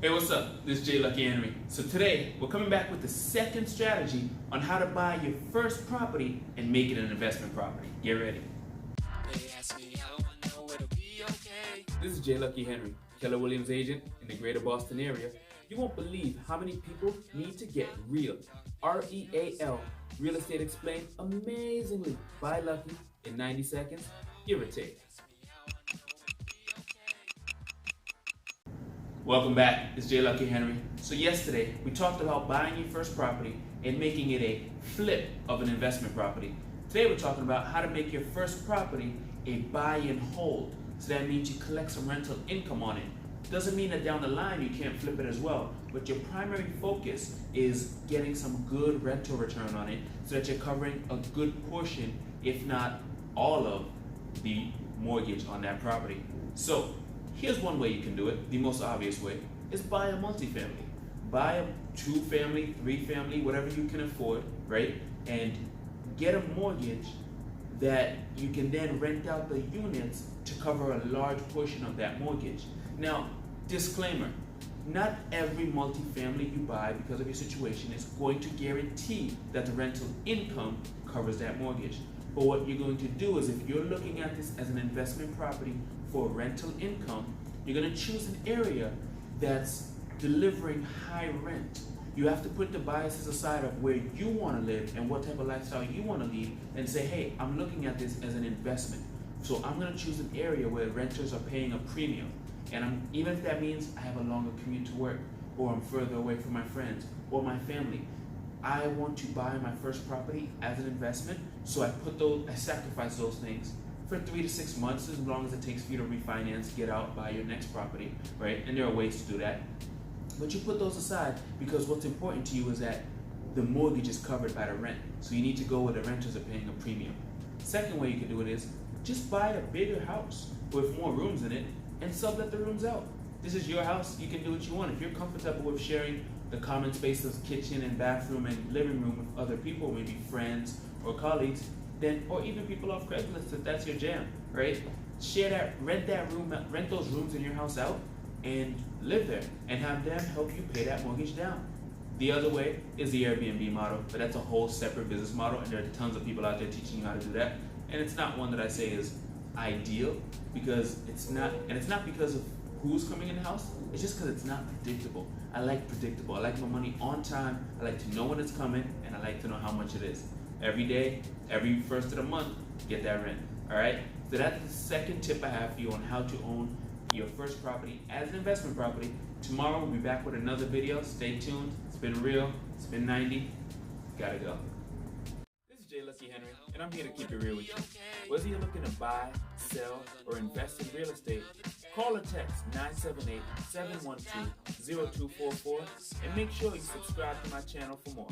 Hey, what's up? This is J Lucky Henry. So today we're coming back with the second strategy on how to buy your first property and make it an investment property. Get ready. This is J Lucky Henry, Keller Williams agent in the greater Boston area. You won't believe how many people need to get real, R-E-A-L, real estate explained amazingly by Lucky in 90 seconds, give or take. Welcome back, it's J Lucky Henry. So yesterday, we talked about buying your first property and making it a flip of an investment property. Today we're talking about how to make your first property a buy and hold. So that means you collect some rental income on it. Doesn't mean that down the line you can't flip it as well, but your primary focus is getting some good rental return on it so that you're covering a good portion, if not all of the mortgage on that property. So here's one way you can do it, the most obvious way, is buy a multifamily. Buy a 2-family, 3-family, whatever you can afford, right? And get a mortgage that you can then rent out the units to cover a large portion of that mortgage. Now, disclaimer, not every multifamily you buy because of your situation is going to guarantee that the rental income covers that mortgage. But what you're going to do is, if you're looking at this as an investment property for rental income, you're going to choose an area that's delivering high rent. You have to put the biases aside of where you want to live and what type of lifestyle you want to lead and say, hey, I'm looking at this as an investment. So I'm going to choose an area where renters are paying a premium. And even if that means I have a longer commute to work, or I'm further away from my friends or my family, I want to buy my first property as an investment, so I sacrifice those things for 3 to 6 months, as long as it takes for you to refinance, get out, buy your next property, right? And there are ways to do that. But you put those aside because what's important to you is that the mortgage is covered by the rent. So you need to go where the renters are paying a premium. Second way you can do it is just buy a bigger house with more rooms in it and sublet the rooms out. This is your house, you can do what you want. If you're comfortable with sharing the common spaces, kitchen and bathroom and living room with other people, maybe friends or colleagues, then, or even people off Craigslist if that's your jam, right? Share that, rent those rooms in your house out and live there and have them help you pay that mortgage down. The other way is the Airbnb model, but that's a whole separate business model, and there are tons of people out there teaching you how to do that. And it's not one that I say is ideal, because it's not because of who's coming in the house, it's just because it's not predictable. I like predictable. I like my money on time, I like to know when it's coming, and I like to know how much it is. Every day, every first of the month, get that rent, all right? So that's the second tip I have for you on how to own your first property as an investment property. Tomorrow we'll be back with another video. Stay tuned. It's been real. It's been 90. Gotta go. This is J Lucky Henry, and I'm here to keep it real with you. Whether you're looking to buy, sell, or invest in real estate, call or text 978-712-0244 and make sure you subscribe to my channel for more.